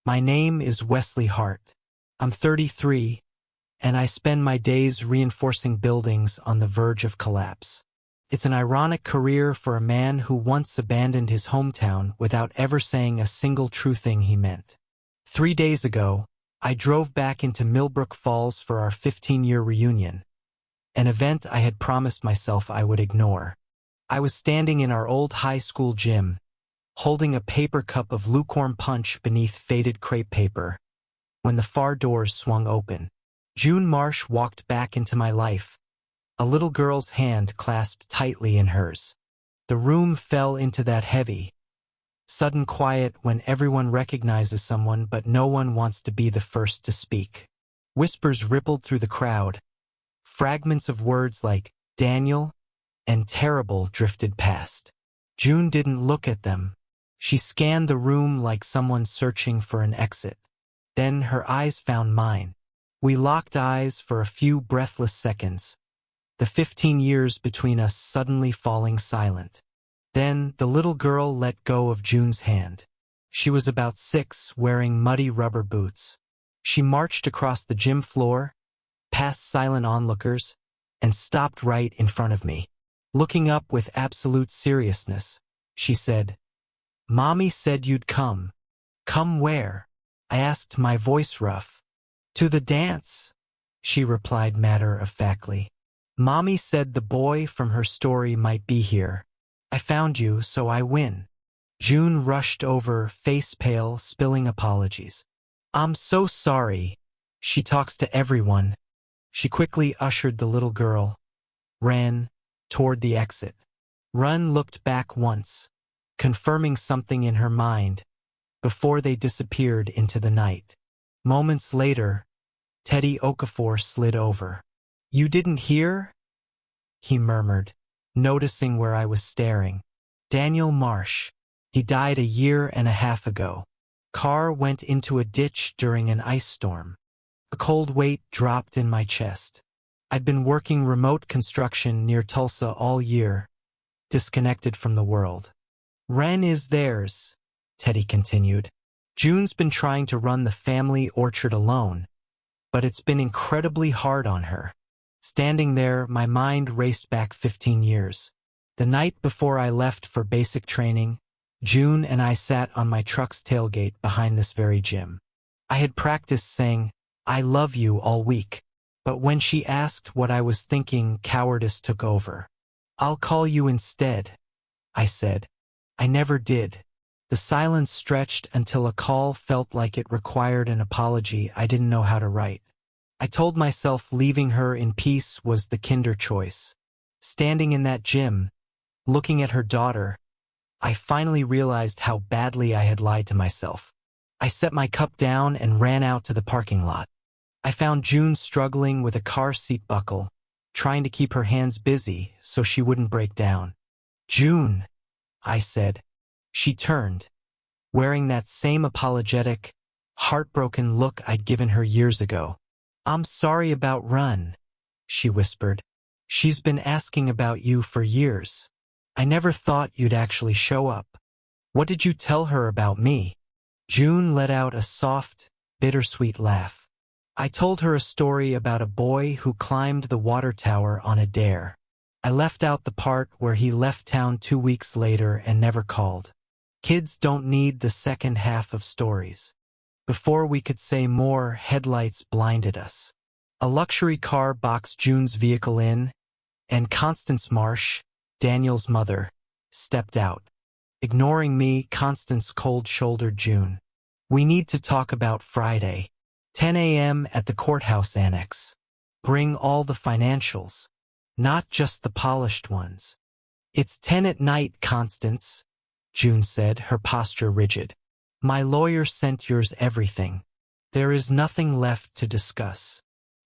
My name is Wesley Hart. I'm 33, and I spend my days reinforcing buildings on the verge of collapse. It's an ironic career for a man who once abandoned his hometown without ever saying a single true thing he meant. 3 days ago, I drove back into Millbrook Falls for our 15-year reunion, an event I had promised myself I would ignore. I was standing in our old high school gym, holding a paper cup of lukewarm punch beneath faded crepe paper, when the far doors swung open. June Marsh walked back into my life, a little girl's hand clasped tightly in hers. The room fell into that heavy, sudden quiet when everyone recognizes someone but no one wants to be the first to speak. Whispers rippled through the crowd. Fragments of words like Daniel and terrible drifted past. June didn't look at them. She scanned the room like someone searching for an exit. Then her eyes found mine. We locked eyes for a few breathless seconds, the 15 years between us suddenly falling silent. Then the little girl let go of June's hand. She was about 6, wearing muddy rubber boots. She marched across the gym floor, past silent onlookers, and stopped right in front of me. Looking up with absolute seriousness, she said, "Mommy said you'd come." "Come where?" I asked, my voice rough. "To the dance," she replied matter-of-factly. "Mommy said the boy from her story might be here. I found you, so I win." June rushed over, face pale, spilling apologies. "I'm so sorry. She talks to everyone." She quickly ushered the little girl, ran toward the exit. Run looked back once, confirming something in her mind, before they disappeared into the night. Moments later, Teddy Okafor slid over. "You didn't hear?" he murmured, noticing where I was staring. "Daniel Marsh. He died 1.5 years ago. Car went into a ditch during an ice storm." A cold weight dropped in my chest. I'd been working remote construction near Tulsa all year, disconnected from the world. "Ren is theirs," Teddy continued. "June's been trying to run the family orchard alone, but it's been incredibly hard on her." Standing there, my mind raced back 15 years. The night before I left for basic training, June and I sat on my truck's tailgate behind this very gym. I had practiced saying, "I love you" all week, but when she asked what I was thinking, cowardice took over. "I'll call you instead," I said. I never did. The silence stretched until a call felt like it required an apology I didn't know how to write. I told myself leaving her in peace was the kinder choice. Standing in that gym, looking at her daughter, I finally realized how badly I had lied to myself. I set my cup down and ran out to the parking lot. I found June struggling with a car seat buckle, trying to keep her hands busy so she wouldn't break down. "June," I said. She turned, wearing that same apologetic, heartbroken look I'd given her years ago. "I'm sorry about Run," she whispered. "She's been asking about you for years. I never thought you'd actually show up." "What did you tell her about me?" June let out a soft, bittersweet laugh. "I told her a story about a boy who climbed the water tower on a dare. I left out the part where he left town 2 weeks later and never called. Kids don't need the second half of stories." Before we could say more, headlights blinded us. A luxury car boxed June's vehicle in, and Constance Marsh, Daniel's mother, stepped out. Ignoring me, Constance cold-shouldered June. "We need to talk about Friday. 10 a.m. at the courthouse annex. Bring all the financials, not just the polished ones." "It's 10 at night, Constance," June said, her posture rigid. "My lawyer sent yours everything. There is nothing left to discuss."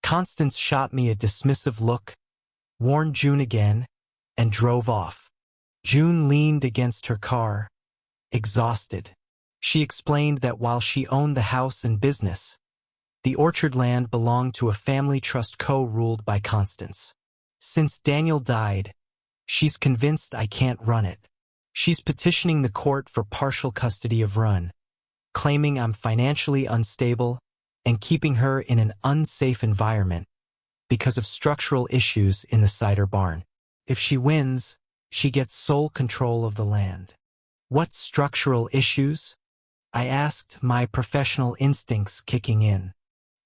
Constance shot me a dismissive look, warned June again, and drove off. June leaned against her car, exhausted. She explained that while she owned the house and business, the orchard land belonged to a family trust co-ruled by Constance. Since Daniel died, she's convinced I can't run it. She's petitioning the court for partial custody of Run, claiming I'm financially unstable and keeping her in an unsafe environment because of structural issues in the cider barn. If she wins, she gets sole control of the land. What structural issues? I asked, my professional instincts kicking in.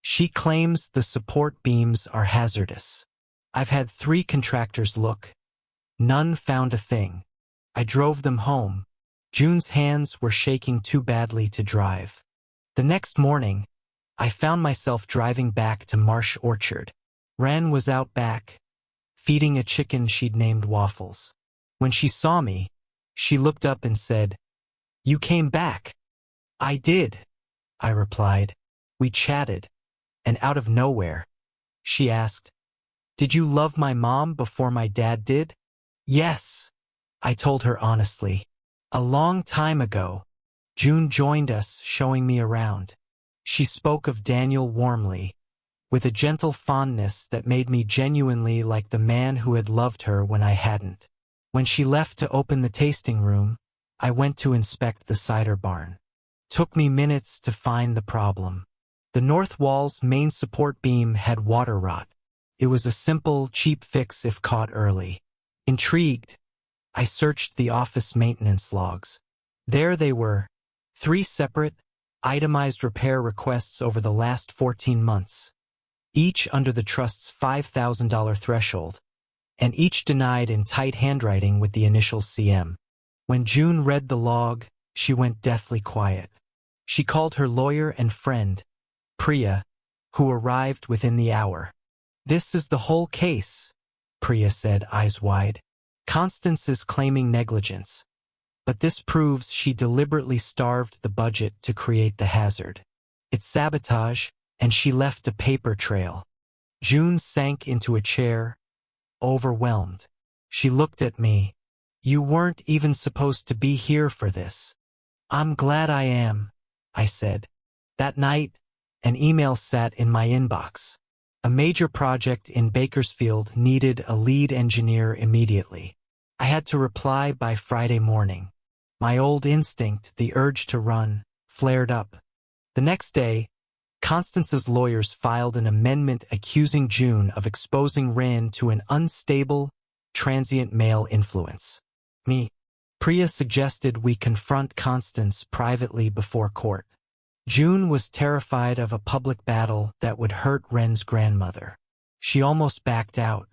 She claims the support beams are hazardous. I've had 3 contractors look. None found a thing. I drove them home. June's hands were shaking too badly to drive. The next morning, I found myself driving back to Marsh Orchard. Wren was out back, feeding a chicken she'd named Waffles. When she saw me, she looked up and said, "You came back." "I did," I replied. We chatted, and out of nowhere, she asked, "Did you love my mom before my dad did?" "Yes," I told her honestly. A long time ago, June joined us, showing me around. She spoke of Daniel warmly, with a gentle fondness that made me genuinely like the man who had loved her when I hadn't. When she left to open the tasting room, I went to inspect the cider barn. Took me minutes to find the problem. The north wall's main support beam had water rot. It was a simple, cheap fix if caught early. Intrigued, I searched the office maintenance logs. There they were, 3 separate, itemized repair requests over the last 14 months, each under the trust's $5,000 threshold, and each denied in tight handwriting with the initials CM. When June read the log, she went deathly quiet. She called her lawyer and friend, Priya, who arrived within the hour. "This is the whole case," Priya said, eyes wide. "Constance is claiming negligence, but this proves she deliberately starved the budget to create the hazard. It's sabotage, and she left a paper trail." June sank into a chair, overwhelmed. She looked at me. "You weren't even supposed to be here for this." "I'm glad I am," I said. That night, an email sat in my inbox. A major project in Bakersfield needed a lead engineer immediately. I had to reply by Friday morning. My old instinct, the urge to run, flared up. The next day, Constance's lawyers filed an amendment accusing June of exposing Wren to an unstable, transient male influence. Priya suggested we confront Constance privately before court. June was terrified of a public battle that would hurt Wren's grandmother. She almost backed out.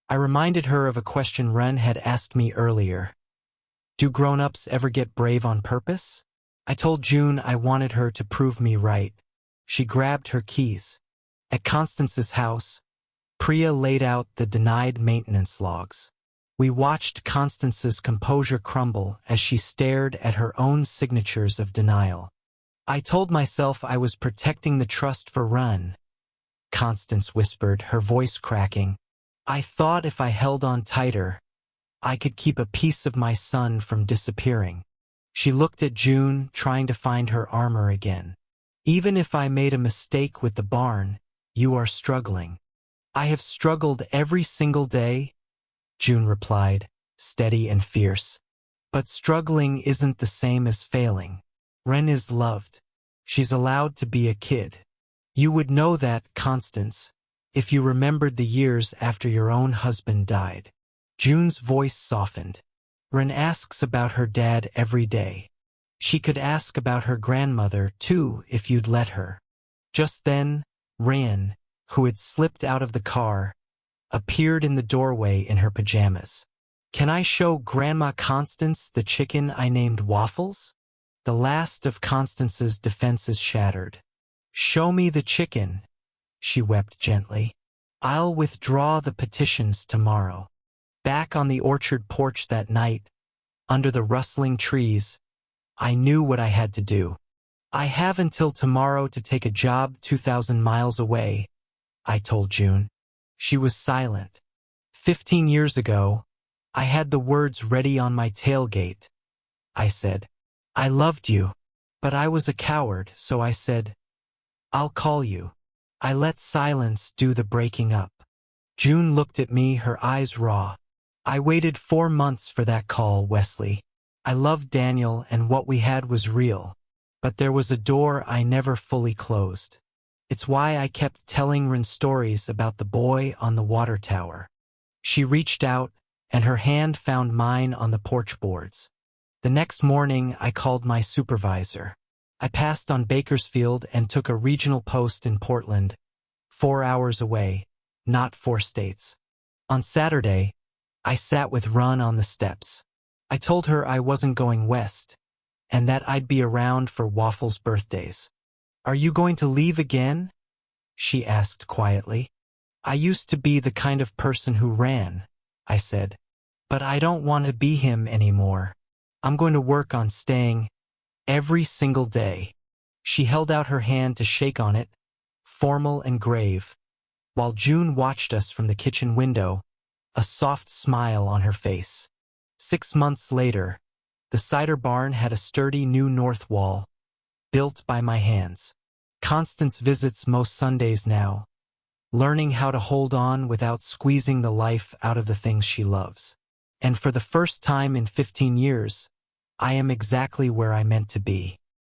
I reminded her of a question Wren had asked me earlier. "Do grown-ups ever get brave on purpose?" I told June I wanted her to prove me right. She grabbed her keys. At Constance's house, Priya laid out the denied maintenance logs. We watched Constance's composure crumble as she stared at her own signatures of denial. "I told myself I was protecting the trust for Wren," Constance whispered, her voice cracking. "I thought if I held on tighter, I could keep a piece of my son from disappearing." She looked at June, trying to find her armor again. "Even if I made a mistake with the barn, you are struggling." "I have struggled every single day," June replied, steady and fierce. "But struggling isn't the same as failing. Wren is loved. She's allowed to be a kid. You would know that, Constance, if you remembered the years after your own husband died." June's voice softened. "Wren asks about her dad every day. She could ask about her grandmother, too, if you'd let her." Just then, Wren, who had slipped out of the car, appeared in the doorway in her pajamas. "Can I show Grandma Constance the chicken I named Waffles?" The last of Constance's defenses shattered. "Show me the chicken," she wept gently. "I'll withdraw the petitions tomorrow." Back on the orchard porch that night, under the rustling trees, I knew what I had to do. "I have until tomorrow to take a job 2,000 miles away," I told June. She was silent. 15 years ago, I had the words ready on my tailgate. I said, "I loved you," but I was a coward, so I said, "I'll call you." I let silence do the breaking up. June looked at me, her eyes raw. "I waited 4 months for that call, Wesley. I loved Daniel, and what we had was real. But there was a door I never fully closed. It's why I kept telling Rin stories about the boy on the water tower. She reached out, and her hand found mine on the porch boards. The next morning, I called my supervisor. I passed on Bakersfield and took a regional post in Portland, 4 hours away, not 4 states. On Saturday, I sat with Run on the steps. I told her I wasn't going west, and that I'd be around for Waffle's birthdays. "Are you going to leave again?" she asked quietly. "I used to be the kind of person who ran," I said. "But I don't want to be him anymore. I'm going to work on staying every single day." She held out her hand to shake on it, formal and grave, while June watched us from the kitchen window, a soft smile on her face. 6 months later, the cider barn had a sturdy new north wall, built by my hands. Constance visits most Sundays now, learning how to hold on without squeezing the life out of the things she loves. And for the first time in 15 years, I am exactly where I meant to be.